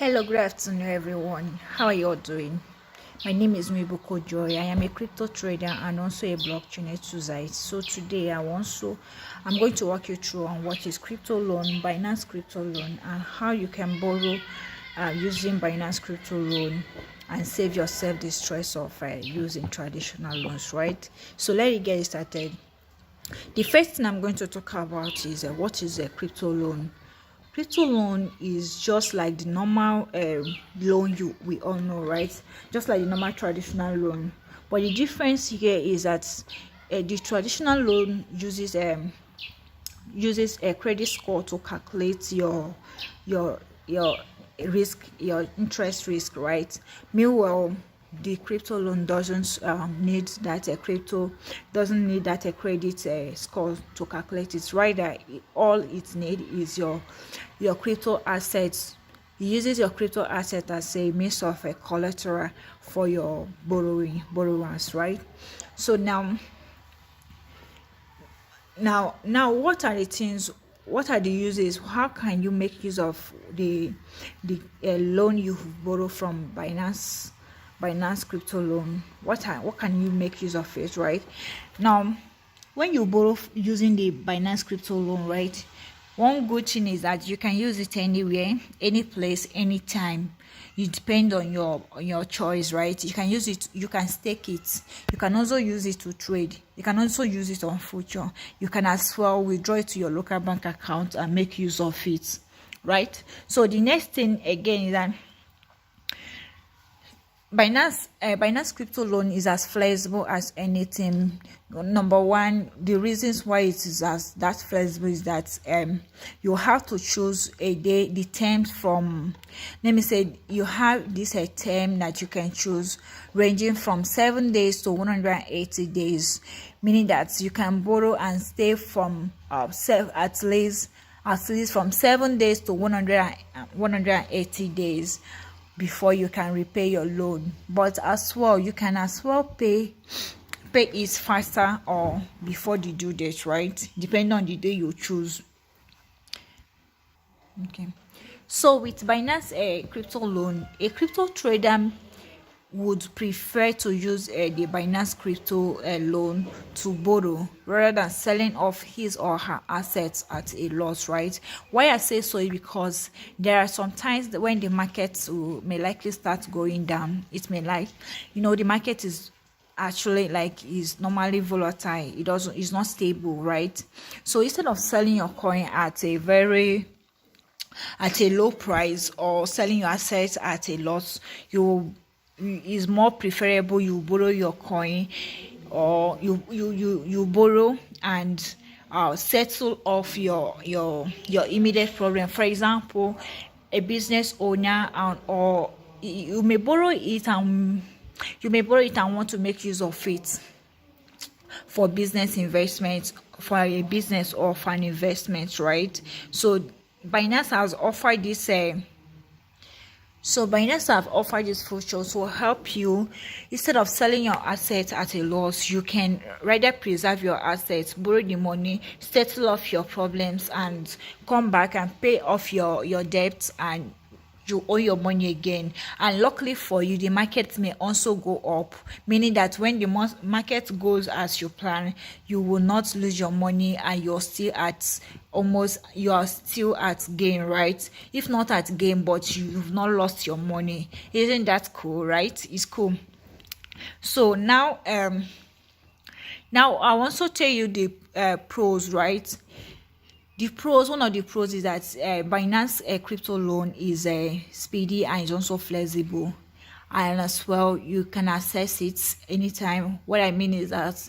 Hello, good afternoon, everyone. How are you all doing? My name is Mibuko Joy. I am a crypto trader and also a blockchain enthusiast. So today I'm going to walk you through on what is crypto loan, Binance crypto loan, and how you can borrow using Binance crypto loan and save yourself the stress of using traditional loans, right? So let's get started. The first thing I'm going to talk about is what is a crypto loan. Crypto loan is just like the normal loan we all know, right? Just like the normal traditional loan, but the difference here is that the traditional loan uses a credit score to calculate your risk, your interest risk, right? Meanwhile, the crypto loan doesn't need that a credit score to calculate it. Rather, all it needs is your crypto assets. It uses your crypto asset as a means of a collateral for your borrowers, right? So now what are the things, what are the uses, how can you make use of the loan you borrow from Binance crypto loan? What can you make use of it, right? Now, when you borrow using the Binance crypto loan, right, one good thing is that you can use it anywhere, any place, anytime. You depend on your choice, right? You can use it, you can stake it, you can also use it to trade, you can also use it on future, you can as well withdraw it to your local bank account and make use of it, right? So the next thing again is that Binance crypto loan is as flexible as anything. Number one, the reasons why it is as that flexible is that you have to choose the terms from, let me say, you have this a term that you can choose ranging from 7 days to 180 days, meaning that you can borrow and stay from at least from 7 days to 180 days before you can repay your loan. But as well, you can as well pay it faster or before the due date, right? Depending on the day you choose. Okay. So with Binance crypto loan, a crypto trader would prefer to use the Binance crypto loan to borrow rather than selling off his or her assets at a loss, right? Why I say so is because there are some times that when the market may likely start going down, it may the market is actually is normally volatile. It's not stable, right? So instead of selling your coin at a low price or selling your assets at a loss, is more preferable you borrow your coin, or you borrow and settle off your immediate problem. For example, a business owner, or you may borrow it and want to make use of it for business investment, for a business or for an investment, right? So Binance has offered this feature to help you. Instead of selling your assets at a loss, you can rather preserve your assets, borrow the money, settle off your problems, and come back and pay off your debts, and you owe your money again. And luckily for you, the market may also go up, meaning that when the market goes as you plan, you will not lose your money and you are still at gain, right? If not at gain, but you've not lost your money. Isn't that cool, right? It's cool. So now I want to tell you the pros, right? One of the pros is that Binance crypto loan is speedy and is also flexible, and as well you can access it anytime. What I mean is that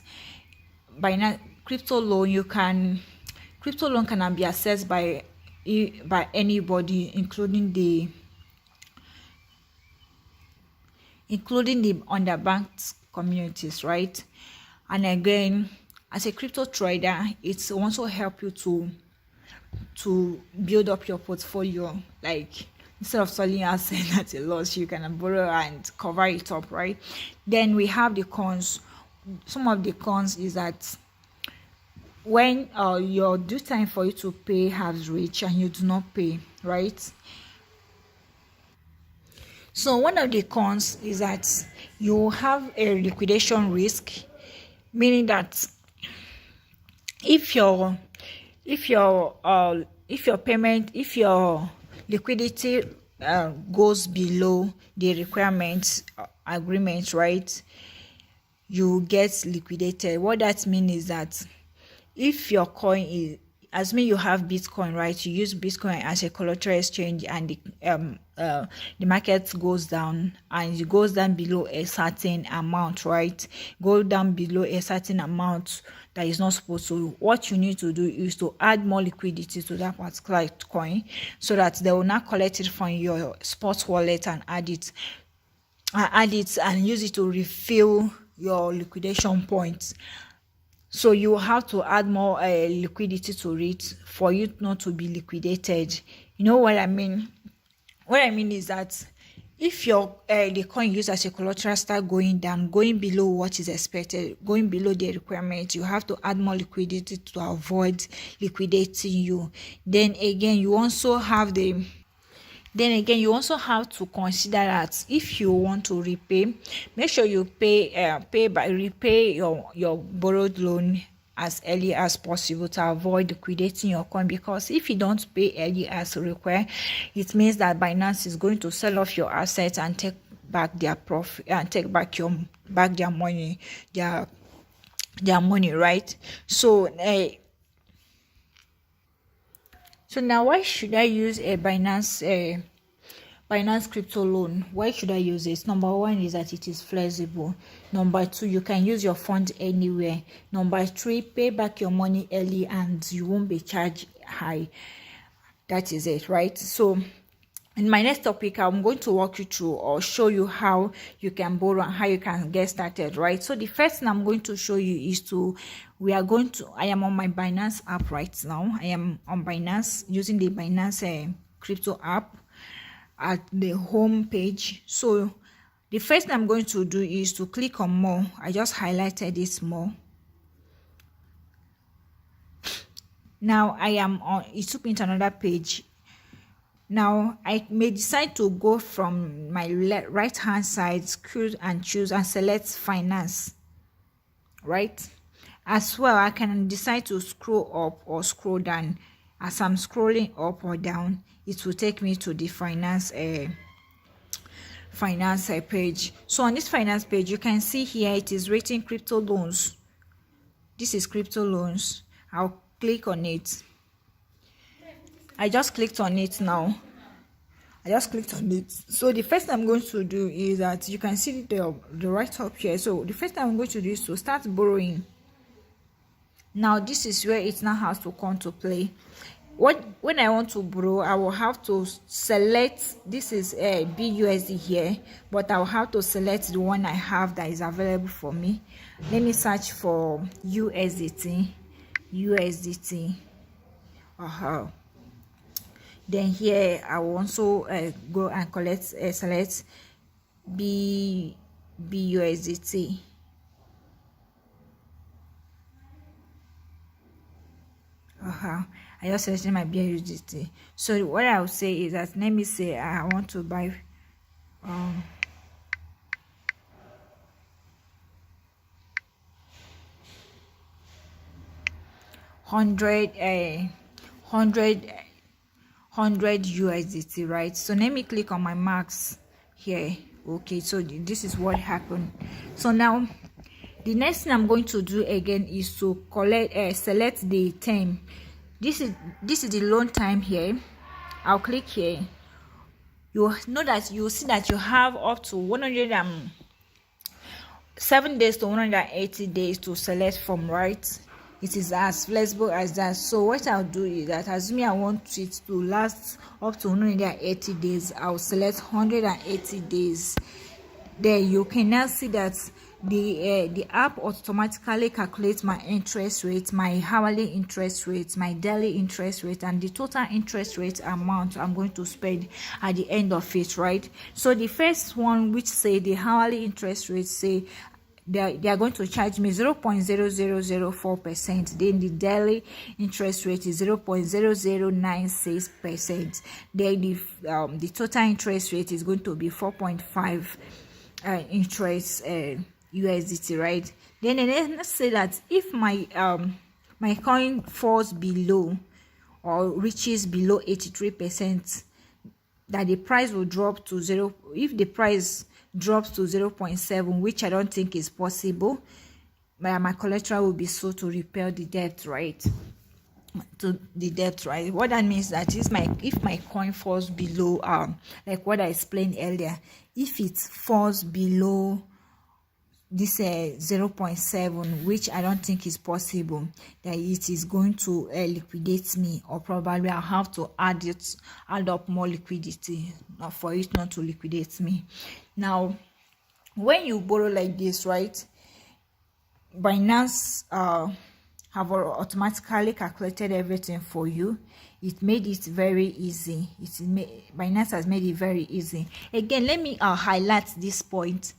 Binance crypto loan can be accessed by anybody, including the underbanked communities, right? And again, as a crypto trader, it will also help you to build up your portfolio. Like, instead of selling assets at a loss, you can borrow and cover it up, right? Then we have the cons. Some of the cons is that when your due time for you to pay has reached and you do not pay, right, So one of the cons is that you have a liquidation risk, meaning that if your liquidity goes below the requirements agreement, right, you get liquidated. What that means is that if your coin is, as me, you have Bitcoin, right? You use Bitcoin as a collateral exchange, and the market goes down, and it goes down below a certain amount, right? Go down below a certain amount that is not supposed to. What you need to do is to add more liquidity to that particular coin, so that they will not collect it from your spot wallet and add it and use it to refill your liquidation points. So you have to add more liquidity to it for you not to be liquidated. You know what I mean? What I mean is that if your the coin used as a collateral start going down, going below what is expected, going below the requirement, you have to add more liquidity to avoid liquidating you. Then again, you also have to consider that if you want to repay, make sure you repay your borrowed loan as early as possible to avoid liquidating your coin. Because if you don't pay early as required, it means that Binance is going to sell off your assets and take back their profit and take back their money, right? So now, why should I use a Binance crypto loan? Why should I use it? Number one is that it is flexible. Number two, you can use your funds anywhere. Number three, pay back your money early and you won't be charged high. That is it, right? So in my next topic, I'm going to walk you through or show you how you can borrow and how you can get started, right? So the first thing I'm going to show you is I am on my Binance app right now. I am on Binance using the Binance crypto app at the home page. So the first thing I'm going to do is to click on more. I just highlighted this more. Now it took me to another page. Now I may decide to go from my right hand side, scroll and choose and select finance, right? As well, I can decide to scroll up or scroll down. As I'm scrolling up or down, it will take me to the finance page. So on this finance page, you can see here it is rating crypto loans. This is crypto loans. I'll click on it. I just clicked on it now. So the first thing I'm going to do is that you can see the right up here. So the first thing I'm going to do is to start borrowing. Now this is where it now has to come to play. When I want to borrow, I will have to select, this is a BUSD here, but I will have to select the one I have that is available for me. Let me search for USDT. Then here I will also go and select BUSDT. I just selected my BUSDT. So what I will say is that, let me say I want to buy 100 USDT, right? So let me click on my max here. Okay, so this is what happened. So now the next thing I'm going to do again is to select the term. This is the loan time here. I'll click here. You know that you see that you have up to 107 days to 180 days to select from, right? It is as flexible as that. So what I'll do is that, assuming I want it to last up to 180 days, I'll select 180 days. There you can now see that the app automatically calculates my interest rate, my hourly interest rate, my daily interest rate, and the total interest rate amount I'm going to spend at the end of it, right? So the first one, which say the hourly interest rate, say they are going to charge me 0.0004%. Then the daily interest rate is 0.0096%. Then the total interest rate is going to be 4.5 interest USDT, right? Then let's say that if my my coin falls below or reaches below 83%, that the price will drop to zero. If the price drops to 0.7, which I don't think is possible, my collateral will be sold to repay the debt, right? What that means that is if my coin falls below like what I explained earlier, if it falls below this 0.7, which I don't think is possible, that it is going to liquidate me, or probably I'll have to add up more liquidity for it not to liquidate me. Now, when you borrow like this, right, Binance have automatically calculated everything for you. It made it very easy. Binance has made it very easy. Again, let me highlight this point.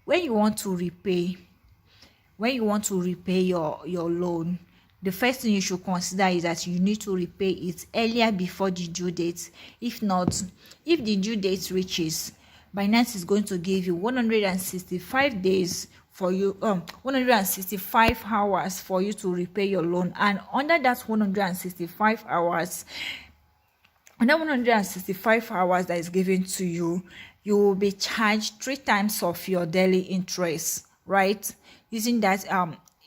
When you want to repay your loan, the first thing you should consider is that you need to repay it earlier before the due date. If not, if the due date reaches, Binance is going to give you 165 days for you, 165 hours for you to repay your loan. And under that 165 hours, that is given to you, you will be charged 3 times of your daily interest, right? Using that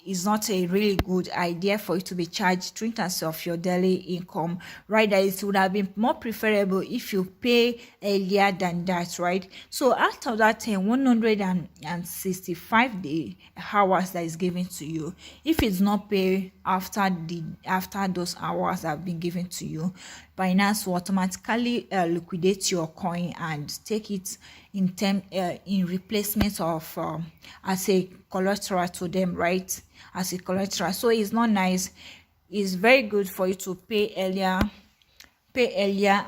is not a really good idea for you to be charged 3 times of your daily income. Right? That it would have been more preferable if you pay earlier than that, right? So after that 165 hours that is given to you, if it's not paid after those hours have been given to you, Binance will automatically liquidate your coin and take it in replacement of as a collateral to them, right? As a collateral. So it's not nice. It's very good for you to pay earlier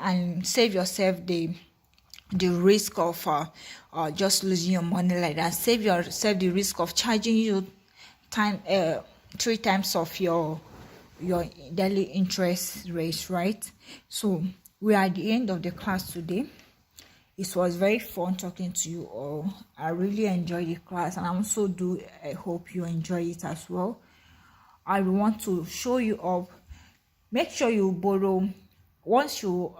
and save yourself the risk of just losing your money like that. Save yourself the risk of charging you 3 times of your daily interest rate, right? So we are at the end of the class today. It was very fun talking to you all. I really enjoyed the class, and I hope you enjoy it as well. I want to show you up. Make sure you borrow once you're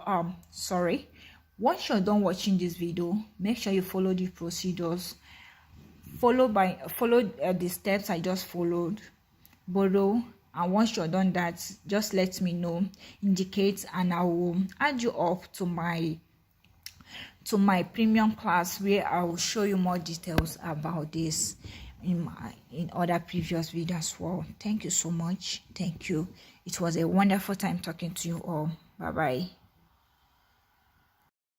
done watching this video. Make sure you follow the procedures. Follow the steps I just followed. Borrow. And once you're done that, just let me know, indicate, and I will add you up to my premium class, where I will show you more details about this in other previous videos as well. Thank you so much. Thank you. It was a wonderful time talking to you all. Bye bye.